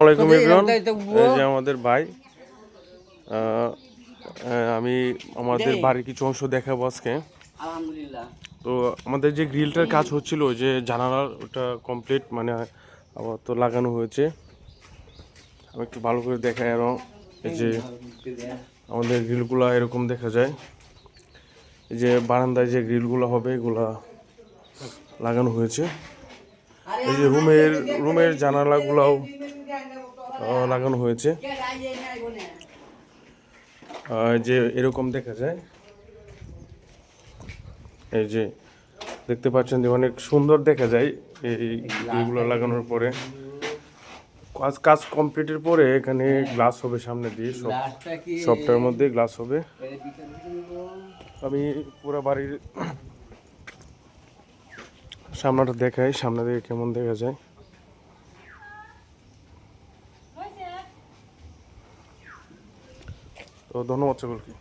আসসালামু আলাইকুম এভরিওয়ান। এই যে আমাদের ভাই, আমি আমাদের বাড়ির কিছু অংশ দেখাবো আজকে। আলহামদুলিল্লাহ। তো আমাদের যে গ্রিলটার কাজ হচ্ছিল, যে জানালার ওটা কমপ্লিট, মানে আবার তো লাগানো হয়েছে। আমি একটু ভালো করে দেখাই। আরও এই যে আমাদের গ্রিলগুলো এরকম দেখা যায়। এই যে বারান্দায় যে গ্রিলগুলো হবে এগুলা লাগানো হয়েছে। এই যে রুমের জানালাগুলাও লাগানো হয়েছে। যে এরকম দেখা যায়, এই যে দেখতে পাচ্ছেন যে অনেক সুন্দর দেখা যায় এইগুলো লাগানোর পরে। কাজ কমপ্লিটের পরে এখানে গ্লাস হবে সামনে দিয়ে, সবটার মধ্যে গ্লাস হবে। আমি পুরো বাড়ির সামনেটা দেখাই, সামনে দিকে কেমন দেখা যায়। তো ধন্যবাদ সকলকে।